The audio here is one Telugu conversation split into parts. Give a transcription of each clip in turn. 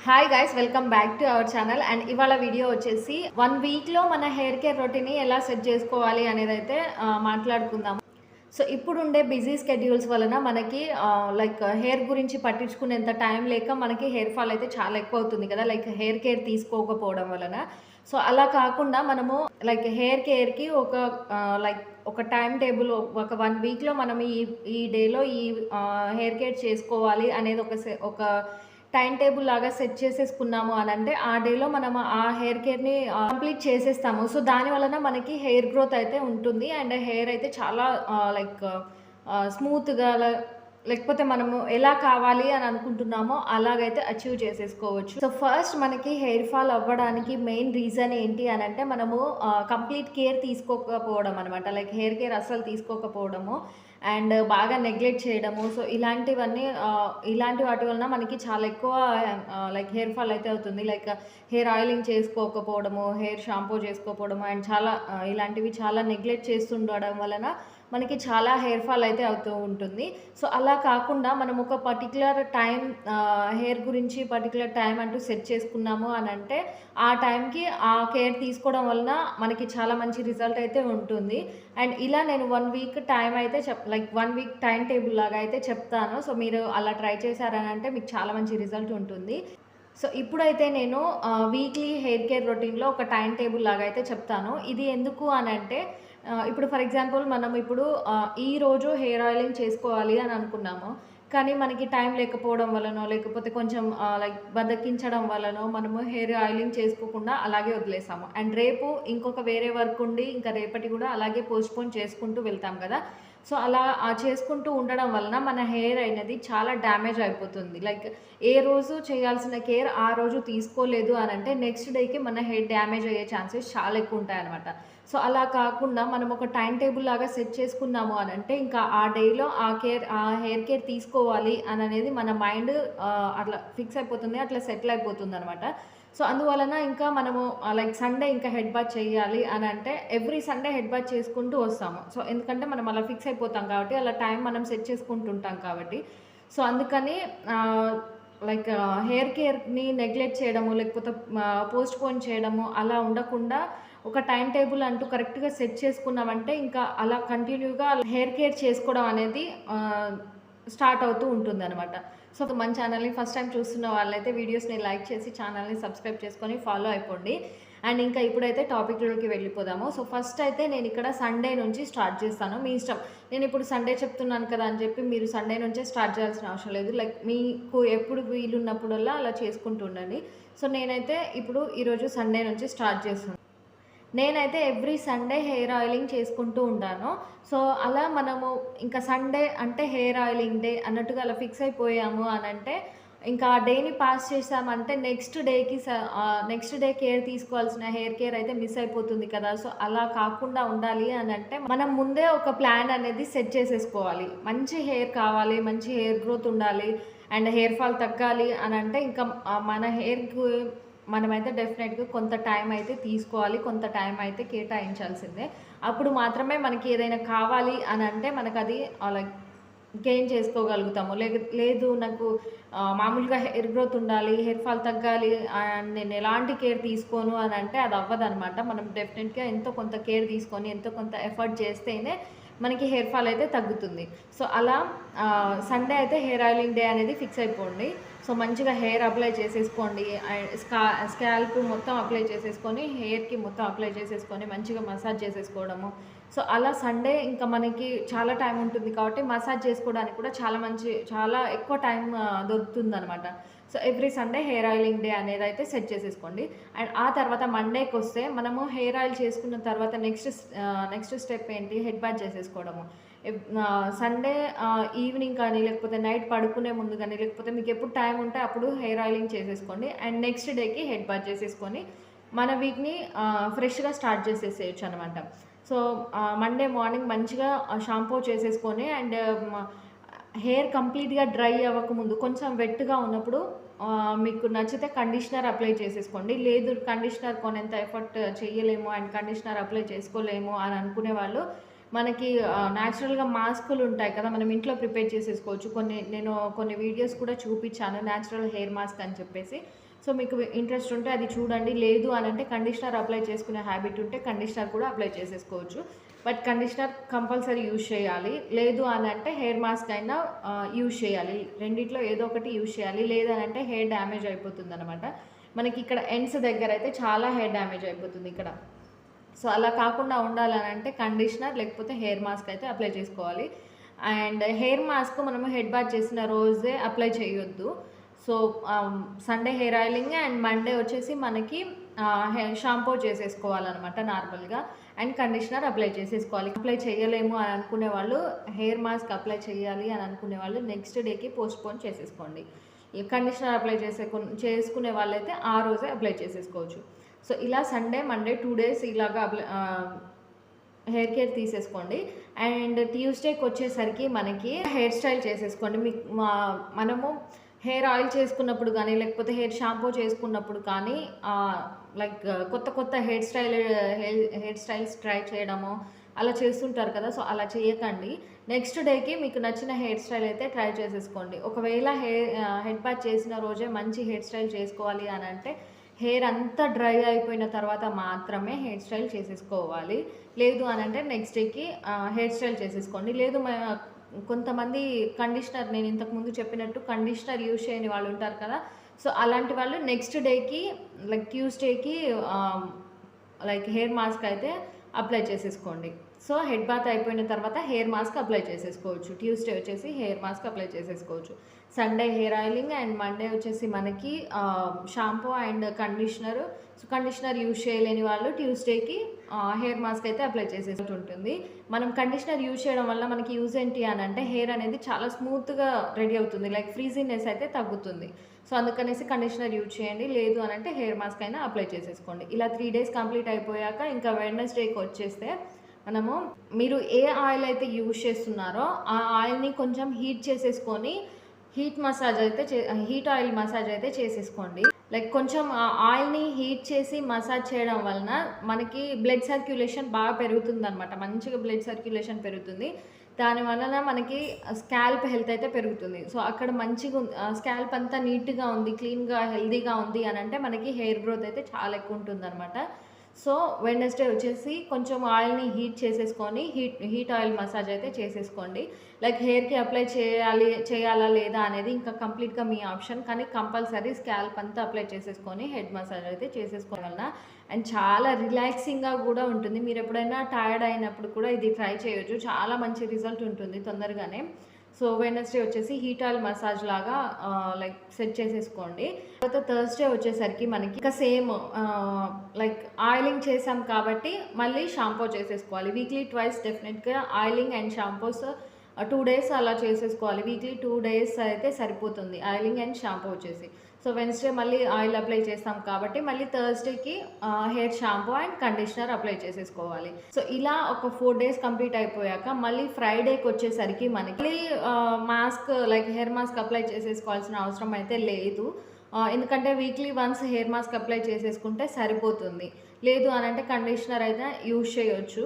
Hi guys, welcome back to our channel. And ఇవాళ వీడియో వచ్చేసి 1 వీక్లో మన హెయిర్ కేర్ రొటీన్ని ఎలా సెట్ చేసుకోవాలి అనేది అయితే మాట్లాడుకుందాం. సో ఇప్పుడుండే బిజీ స్కెడ్యూల్స్ వలన మనకి లైక్ హెయిర్ గురించి పట్టించుకునేంత టైం లేక మనకి హెయిర్ ఫాల్ అయితే చాలా ఎక్కువ అవుతుంది కదా, లైక్ హెయిర్ కేర్ తీసుకోకపోవడం వలన. సో అలా కాకుండా మనము లైక్ హెయిర్ కేర్కి లైక్ ఒక టైం టేబుల్, ఒక 1 వీక్లో మనం ఈ డేలో ఈ హెయిర్ కేర్ చేసుకోవాలి అనేది ఒక టైం టేబుల్ లాగా సెట్ చేసేసుకున్నాము అని అంటే ఆ డేలో మనం ఆ హెయిర్ కేర్ని కంప్లీట్ చేసేస్తాము. సో దాని వలన మనకి హెయిర్ గ్రోత్ అయితే ఉంటుంది అండ్ హెయిర్ అయితే చాలా లైక్ స్మూత్గా, లేకపోతే మనము ఎలా కావాలి అని అనుకుంటున్నామో అలాగైతే అచీవ్ చేసేసుకోవచ్చు. సో ఫస్ట్ మనకి హెయిర్ ఫాల్ అవ్వడానికి మెయిన్ రీజన్ ఏంటి అని అంటే మనము కంప్లీట్ కేర్ తీసుకోకపోవడం అనమాట. లైక్ హెయిర్ కేర్ అస్సలు తీసుకోకపోవడము అండ్ బాగా నెగ్లెక్ట్ చేయడము. సో ఇలాంటి వాటి వలన మనకి చాలా ఎక్కువ లైక్ హెయిర్ ఫాల్ అయితే అవుతుంది. లైక్ హెయిర్ ఆయిలింగ్ చేసుకోకపోవడము, హెయిర్ షాంపూ చేసుకోకపోవడము అండ్ ఇలాంటివి చాలా నెగ్లెక్ట్ చేస్తుండడం వలన మనకి చాలా హెయిర్ ఫాల్ అయితే అవుతూ ఉంటుంది. సో అలా కాకుండా మనం ఒక పర్టికులర్ టైం హెయిర్ గురించి పర్టికులర్ టైం అంటూ సెట్ చేసుకున్నాము అని అంటే ఆ టైంకి ఆ కేర్ తీసుకోవడం వలన మనకి చాలా మంచి రిజల్ట్ అయితే ఉంటుంది. అండ్ ఇలా నేను 1 వీక్ టైం అయితే లైక్ 1 వీక్ టైం టేబుల్ లాగా అయితే చెప్తాను. సో మీరు అలా ట్రై చేశారని అంటే మీకు చాలా మంచి రిజల్ట్ ఉంటుంది. సో ఇప్పుడైతే నేను వీక్లీ హెయిర్ కేర్ రొటీన్లో ఒక టైం టేబుల్ లాగా అయితే చెప్తాను. ఇది ఎందుకు అని అంటే ఇప్పుడు ఫర్ ఎగ్జాంపుల్ మనం ఇప్పుడు ఈరోజు హెయిర్ ఆయిలింగ్ చేసుకోవాలి అని అనుకున్నాము. కానీ మనకి టైం లేకపోవడం వలనో, లేకపోతే కొంచెం లైక్ బద్ధకించడం వలనో మనము హెయిర్ ఆయిలింగ్ చేసుకోకుండా అలాగే వదిలేసాము. అండ్ రేపు ఇంకొక వేరే వర్క్ ఉండి ఇంకా రేపటి కూడా అలాగే పోస్ట్‌పోన్ చేసుకుంటూ వెళ్తాం కదా! సో అలా చేసుకుంటూ ఉండడం వలన మన హెయిర్ అనేది చాలా డ్యామేజ్ అయిపోతుంది. లైక్ ఏ రోజు చేయాల్సిన కేర్ ఆ రోజు తీసుకోలేదు అని అంటే నెక్స్ట్ డేకి మన హెయిర్ డ్యామేజ్ అయ్యే ఛాన్సెస్ చాలా ఎక్కువ ఉంటాయన్నమాట. సో అలా కాకుండా మనం ఒక టైం టేబుల్ లాగా సెట్ చేసుకున్నాము అని అంటే ఇంకా ఆ డేలో ఆ హెయిర్ కేర్ తీసుకోవాలి అని అనేది మన మైండ్ అట్లా ఫిక్స్ అయిపోతుంది, అట్లా సెటిల్ అయిపోతుందనమాట. సో అందువలన ఇంకా మనము లైక్ సండే ఇంకా హెడ్ బాత్ చేయాలి అని అంటే ఎవ్రీ సండే హెడ్ బాత్ చేసుకుంటూ వస్తాము. సో ఎందుకంటే మనం అలా ఫిక్స్ అయిపోతాం కాబట్టి, అలా టైం మనం సెట్ చేసుకుంటుంటాం కాబట్టి. సో అందుకని లైక్ హెయిర్ కేర్‌ని నెగ్లెక్ట్ చేయడము, లేకపోతే పోస్ట్‌పోన్ చేయడము అలా ఉండకుండా ఒక టైం టేబుల్ అంటూ కరెక్ట్‌గా సెట్ చేసుకున్నామంటే ఇంకా అలా కంటిన్యూగా హెయిర్ కేర్ చేసుకోవడం అనేది స్టార్ట్ అవుతూ ఉంటుందనమాట. సో మన ఛానల్‌ని ఫస్ట్ టైం చూస్తున్న వాళ్ళైతే వీడియోస్‌ని లైక్ చేసి ఛానల్‌ని సబ్స్క్రైబ్ చేసుకొని ఫాలో అయిపోండి. అండ్ ఇంకా ఇప్పుడైతే టాపిక్‌లోకి వెళ్ళిపోదాము. సో ఫస్ట్ అయితే నేను ఇక్కడ సండే నుంచి స్టార్ట్ చేస్తాను. మీ ఇష్టం. నేను ఇప్పుడు సండే చెప్తున్నాను కదా అని చెప్పి మీరు సండే నుంచే స్టార్ట్ చేయాల్సిన అవసరం లేదు. లైక్ మీకు ఎప్పుడు వీలున్నప్పుడల్లా అలా చేసుకుంటూ ఉండండి. సో నేనైతే ఇప్పుడు ఈరోజు సండే నుంచి స్టార్ట్ చేస్తున్నాను. నేనైతే ఎవ్రీ సండే హెయిర్ ఆయిలింగ్ చేసుకుంటూ ఉంటాను. సో అలా మనము ఇంకా సండే అంటే హెయిర్ ఆయిలింగ్ డే అన్నట్టుగా అలా ఫిక్స్ అయిపోయాము అని అంటే ఇంకా ఆ డేని పాస్ చేసామంటే నెక్స్ట్ డే కేర్ తీసుకోవాల్సిన హెయిర్ కేర్ అయితే మిస్ అయిపోతుంది కదా! సో అలా కాకుండా ఉండాలి అని అంటే మనం ముందే ఒక ప్లాన్ అనేది సెట్ చేసేసుకోవాలి. మంచి హెయిర్ కావాలి, మంచి హెయిర్ గ్రోత్ ఉండాలి అండ్ హెయిర్ ఫాల్ తగ్గాలి అని అంటే ఇంకా మన హెయిర్‌కు మనమైతే డెఫినెట్‌గా కొంత టైం అయితే తీసుకోవాలి. కొంత టైం అయితే కేటాయించాల్సిందే. అప్పుడు మాత్రమే మనకి ఏదైనా కావాలి అని అంటే మనకది లైక్ గెయిన్ చేసుకోగలుగుతాము. లేదు నాకు మామూలుగా హెయిర్ గ్రోత్ ఉండాలి, హెయిర్ ఫాల్ తగ్గాలి అండ్ నేను ఎలాంటి కేర్ తీసుకోను అని అంటే అది అవ్వదనమాట. మనం డెఫినెట్‌గా ఎంతో కొంత కేర్ తీసుకొని, ఎంతో కొంత ఎఫర్ట్ చేస్తేనే మనకి హెయిర్ ఫాల్ అయితే తగ్గుతుంది. సో అలా సండే అయితే హెయిర్ ఆయిలింగ్ డే అనేది ఫిక్స్ అయిపోండి. సో మంచిగా హెయిర్ అప్లై చేసేసుకోండి. అండ్ స్కాల్ప్ మొత్తం అప్లై చేసేసుకొని, హెయిర్‌కి మొత్తం అప్లై చేసేసుకొని మంచిగా మసాజ్ చేసేసుకోవడము. సో అలా సండే ఇంకా మనకి చాలా టైం ఉంటుంది కాబట్టి మసాజ్ చేసుకోవడానికి కూడా చాలా ఎక్కువ టైం దొరుకుతుందనమాట. So every Sunday hair oiling day అనేది అయితే సెట్ చేసేసుకోండి. అండ్ ఆ తర్వాత మండేకొస్తే మనము హెయిర్ ఆయిల్ చేసుకున్న తర్వాత నెక్స్ట్ స్టెప్ ఏంటి, హెడ్ బాత్ చేసేసుకోవడము. సండే ఈవినింగ్ కానీ, లేకపోతే నైట్ పడుకునే ముందు కానీ, లేకపోతే మీకు ఎప్పుడు టైం ఉంటే అప్పుడు హెయిర్ ఆయిలింగ్ చేసేసుకోండి. అండ్ నెక్స్ట్ డేకి హెడ్ బాత్ చేసేసుకొని మన వీక్‌ని ఫ్రెష్‌గా స్టార్ట్ చేసేసేయొచ్చు అనమాట. సో మండే మార్నింగ్ మంచిగా షాంపూ చేసేసుకొని అండ్ హెయిర్ కంప్లీట్‌గా డ్రై అవ్వకముందు కొంచెం వెట్‌గా ఉన్నప్పుడు మీకు నచ్చితే కండిషనర్ అప్లై చేసేసుకోండి. లేదు కండిషనర్ కొనేంత ఎఫర్ట్ చేయలేము అండ్ కండిషనర్ అప్లై చేసుకోలేము అని అనుకునే వాళ్ళు మనకి న్యాచురల్‌గా మాస్కులు ఉంటాయి కదా! మనం ఇంట్లో ప్రిపేర్ చేసేసుకోవచ్చు. నేను కొన్ని వీడియోస్ కూడా చూపిచ్చాను న్యాచురల్ హెయిర్ మాస్క్ అని చెప్పేసి. సో, మీకు ఇంట్రెస్ట్ ఉంటే అది చూడండి. లేదు అనంటే కండిషనర్ అప్లై చేసుకునే హ్యాబిట్ ఉంటే కండిషనర్ కూడా అప్లై చేసేసుకోవచ్చు. బట్ కండిషనర్ కంపల్సరీ యూజ్ చేయాలి. లేదు అనంటే హెయిర్ మాస్క్ అయినా యూజ్ చేయాలి. రెండిట్లో ఏదో ఒకటి యూజ్ చేయాలి. లేదనంటే హెయిర్ డ్యామేజ్ అయిపోతుందనమాట. మనకి ఇక్కడ ఎండ్స్ దగ్గర అయితే చాలా హెయిర్ డ్యామేజ్ అయిపోతుంది ఇక్కడ. సో, అలా కాకుండా ఉండాలనంటే కండిషనర్ లేకపోతే హెయిర్ మాస్క్ అయితే అప్లై చేసుకోవాలి. అండ్ హెయిర్ మాస్క్ మనము హెడ్ బాత్ చేసిన రోజే అప్లై చేయొద్దు. So, Sunday hair oiling and Monday వచ్చేసి మనకి షాంపూ చేసేసుకోవాలనమాట నార్మల్‌గా. అండ్ కండిషనర్ అప్లై చేసేసుకోవాలి. అప్లై చేయలేము అని అనుకునే వాళ్ళు, హెయిర్ మాస్క్ అప్లై చేయాలి అని అనుకునే వాళ్ళు నెక్స్ట్ డేకి పోస్ట్‌పోన్ చేసేసుకోండి. ఈ కండిషనర్ అప్లై చేసుకునే వాళ్ళైతే ఆ రోజే అప్లై చేసేసుకోవచ్చు. సో, ఇలా సండే, మండే 2 డేస్ ఇలాగా హెయిర్ కేర్ తీసేసుకోండి. అండ్ ట్యూస్డేకి వచ్చేసరికి మనకి హెయిర్ స్టైల్ చేసేసుకోండి. మనము హెయిర్ ఆయిల్ చేసుకున్నప్పుడు కానీ, లేకపోతే హెయిర్ షాంపూ చేసుకున్నప్పుడు కానీ లైక్ కొత్త హెయిర్ స్టైల్స్ ట్రై చేయడము అలా చేస్తుంటారు కదా! సో, అలా చేయకండి. నెక్స్ట్ డేకి మీకు నచ్చిన హెయిర్ స్టైల్ అయితే ట్రై చేసేసుకోండి. ఒకవేళ హెడ్ బాత్ చేసిన రోజే మంచి హెయిర్ స్టైల్ చేసుకోవాలి అనంటే హెయిర్ అంతా డ్రై అయిపోయిన తర్వాత మాత్రమే హెయిర్ స్టైల్ చేసేసుకోవాలి. లేదు అనంటే నెక్స్ట్ డేకి హెయిర్ స్టైల్ చేసేసుకోండి. లేదు కొంతమంది కండిషనర్, నేను ఇంతకుముందు చెప్పినట్టు కండిషనర్ యూజ్ చేయని వాళ్ళు ఉంటారు కదా! సో, అలాంటి వాళ్ళు నెక్స్ట్ డేకి లైక్ ట్యూస్డేకి లైక్ హెయిర్ మాస్క్ అయితే అప్లై చేసేసుకోండి. సో, హెడ్ బాత్ అయిపోయిన తర్వాత హెయిర్ మాస్క్ అప్లై చేసేసుకోవచ్చు. ట్యూస్డే వచ్చేసి హెయిర్ మాస్క్ అప్లై చేసేసుకోవచ్చు. Sunday hair oiling and Monday వచ్చేసి మనకి shampoo and conditioner. So, conditioner use చేయలేని వాళ్ళు ట్యూస్డేకి హెయిర్ మాస్క్ అయితే అప్లై చేసేసి ఉంటుంది. మనం కండిషనర్ యూజ్ చేయడం వల్ల మనకి యూజ్ ఏంటి అనంటే హెయిర్ అనేది చాలా స్మూత్‌గా రెడీ అవుతుంది. లైక్ ఫ్రీజీనెస్ అయితే తగ్గుతుంది. సో, అందుకనేసి కండిషనర్ యూజ్ చేయండి. లేదు అనంటే హెయిర్ మాస్క్ అయినా అప్లై చేసేసుకోండి. ఇలా 3 డేస్ కంప్లీట్ అయిపోయాక ఇంకా వెడ్నెస్డేకి వచ్చేస్తే మనము మీరు ఏ ఆయిల్ అయితే యూజ్ చేస్తున్నారో ఆ ఆయిల్‌ని కొంచెం హీట్ చేసేసుకొని హీట్ ఆయిల్ మసాజ్ అయితే చేసేసుకోండి. లైక్ కొంచెం ఆ ఆయిల్‌ని హీట్ చేసి మసాజ్ చేయడం వలన మనకి బ్లడ్ సర్క్యులేషన్ బాగా పెరుగుతుందనమాట. మంచిగా బ్లడ్ సర్క్యులేషన్ పెరుగుతుంది. దాని వలన మనకి స్కాల్ప్ హెల్త్ అయితే పెరుగుతుంది. సో, అక్కడ స్కాల్ప్ అంతా నీట్‌గా ఉంది, క్లీన్‌గా, హెల్తీగా ఉంది అనంటే మనకి హెయిర్ గ్రోత్ అయితే చాలా ఎక్కువ ఉంటుందనమాట. సో, వెడ్నెస్డే వచ్చేసి కొంచెం ఆయిల్‌ని హీట్ చేసేసుకొని హీట్ ఆయిల్ మసాజ్ అయితే చేసేసుకోండి. లైక్ హెయిర్‌కి అప్లై చేయాలా లేదా అనేది ఇంకా కంప్లీట్‌గా మీ ఆప్షన్. కానీ కంపల్సరీ స్కాల్ప్ అంతా అప్లై చేసేసుకొని హెడ్ మసాజ్ అయితే చేసేసుకోవడం వలన అండ్ చాలా రిలాక్సింగ్‌గా కూడా ఉంటుంది. మీరు ఎప్పుడైనా టైర్డ్ అయినప్పుడు కూడా ఇది ట్రై చేయొచ్చు. చాలా మంచి రిజల్ట్ ఉంటుంది తొందరగానే. సో, వెడ్నెస్డే వచ్చేసి హీట్ ఆయిల్ మసాజ్ లాగా లైక్ సెట్ చేసేసుకోండి. తర్వాత థర్స్‌డే వచ్చేసరికి మనకి ఇంకా సేమ్ లైక్ ఆయిలింగ్ చేసాం కాబట్టి మళ్ళీ షాంపూ చేసేసుకోవాలి. వీక్లీ ట్వైస్ డెఫినెట్‌గా ఆయిలింగ్ అండ్ షాంపూస్ 2 డేస్ అలా చేసేసుకోవాలి. వీక్లీ 2 డేస్ అయితే సరిపోతుంది ఆయిలింగ్ అండ్ షాంపూ వచ్చేసి. సో, వెడ్నెస్డే మళ్ళీ ఆయిల్ అప్లై చేస్తాం కాబట్టి మళ్ళీ థర్స్‌డేకి hair shampoo and conditioner apply చేసేసుకోవాలి. సో, ఇలా ఒక 4 డేస్ కంప్లీట్ అయిపోయాక మళ్ళీ ఫ్రైడేకి వచ్చేసరికి మనకి mask like hair mask apply చేసేసుకోవాల్సిన అవసరం అయితే లేదు. ఎందుకంటే weekly once hair mask apply చేసేసుకుంటే సరిపోతుంది. లేదు అనంటే కండిషనర్ అయితే యూజ్ చేయొచ్చు.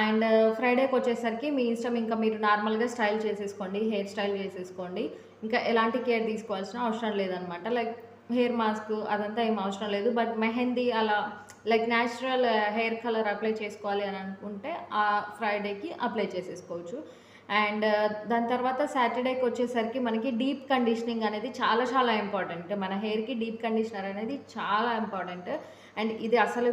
అండ్ ఫ్రైడేకి వచ్చేసరికి మీ ఇష్టం, ఇంకా మీరు నార్మల్‌గా స్టైల్ చేసేసుకోండి. హెయిర్ స్టైల్ చేసేసుకోండి. ఇంకా ఎలాంటి కేర్ తీసుకోవాల్సిన అవసరం లేదనమాట. లైక్ హెయిర్ మాస్క్ అదంతా ఏం అవసరం లేదు. బట్ మెహందీ అలా like natural hair colour apply చేసుకోవాలి అని అనుకుంటే ఫ్రైడేకి అప్లై చేసేసుకోవచ్చు. అండ్ దాని తర్వాత సాటర్డేకి వచ్చేసరికి మనకి డీప్ కండిషనింగ్ అనేది చాలా చాలా ఇంపార్టెంట్. మన హెయిర్‌కి డీప్ కండిషనర్ అనేది చాలా ఇంపార్టెంట్. అండ్ ఇది అసలు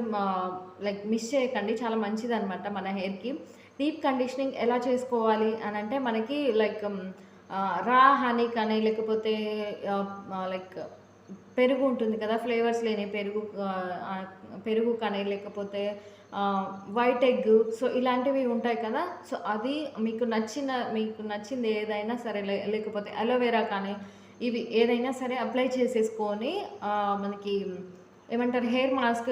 లైక్ మిస్ చేయకండి. చాలా మంచిదనమాట మన హెయిర్‌కి. డీప్ కండిషనింగ్ ఎలా చేసుకోవాలి అనంటే మనకి లైక్ రా హనీ కానీ లేకపోతే లైక్ పెరుగు ఉంటుంది కదా! ఫ్లేవర్స్ లేని పెరుగు కానీ లేకపోతే వైట్ ఎగ్, సో, ఇలాంటివి ఉంటాయి కదా! సో, అది మీకు నచ్చింది ఏదైనా సరే లేకపోతే అలోవెరా కానీ ఇవి ఏదైనా సరే అప్లై చేసేసుకొని మనకి ఏమంటారు హెయిర్ మాస్క్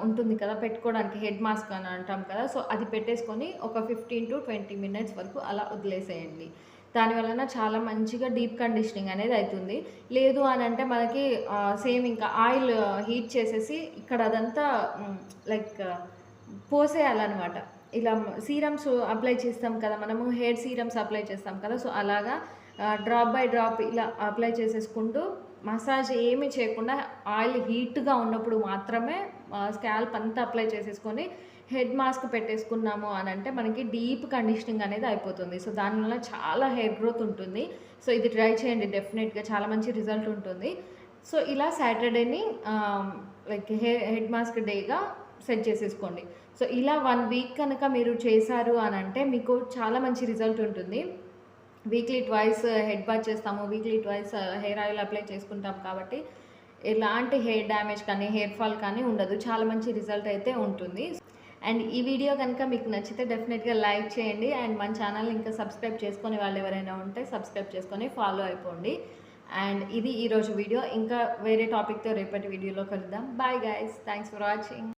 ఉంటుంది కదా! పెట్టుకోవడానికి హెడ్ మాస్క్ అని అంటాం కదా! సో, అది పెట్టేసుకొని ఒక 15-20 మినిట్స్ వరకు అలా వదిలేసేయండి. దానివలన చాలా మంచిగా డీప్ కండిషనింగ్ అనేది అవుతుంది. లేదు అనంటే మనకి సేమ్ ఇంకా ఆయిల్ హీట్ చేసేసి ఇక్కడ అదంతా లైక్ పోసేయాలనమాట. ఇలా సీరమ్స్ అప్లై చేస్తాం కదా మనము, హెయిర్ సీరమ్స్ అప్లై చేస్తాం కదా, సో అలాగా డ్రాప్ బై డ్రాప్ ఇలా అప్లై చేసేసుకుంటూ మసాజ్ ఏమీ చేయకుండా ఆయిల్ హీట్గా ఉన్నప్పుడు మాత్రమే స్కాల్ప్ అంతా అప్లై చేసేసుకొని హెడ్ మాస్క్ పెట్టేసుకున్నాము అని అంటే మనకి డీప్ కండిషనింగ్ అనేది అయిపోతుంది. సో దానివల్ల చాలా హెయిర్ గ్రోత్ ఉంటుంది. సో ఇది ట్రై చేయండి, డెఫినెట్గా చాలా మంచి రిజల్ట్ ఉంటుంది. సో ఇలా సాటర్డేని లైక్ హెడ్ మాస్క్ డేగా సెట్ చేసేసుకోండి. సో ఇలా 1 వీక్ కనుక మీరు చేశారు అని అంటే మీకు చాలా మంచి రిజల్ట్ ఉంటుంది. వీక్లీ ట్వైస్ హెడ్ బాత్ చేస్తాము, weekly twice hair oil apply చేసుకుంటాం కాబట్టి ఎలాంటి హెయిర్ డ్యామేజ్ కానీ హెయిర్ ఫాల్ కానీ ఉండదు. చాలా మంచి రిజల్ట్ అయితే ఉంటుంది. అండ్ ఈ వీడియో కనుక మీకు నచ్చితే డెఫినెట్గా లైక్ చేయండి. అండ్ మన ఛానల్ ఇంకా సబ్స్క్రైబ్ చేసుకొని వాళ్ళు ఎవరైనా ఉంటే సబ్స్క్రైబ్ చేసుకొని ఫాలో అయిపోండి. అండ్ ఇది ఈరోజు వీడియో. ఇంకా వేరే టాపిక్తో రేపటి వీడియోలో కలుద్దాం. Bye guys, thanks for watching.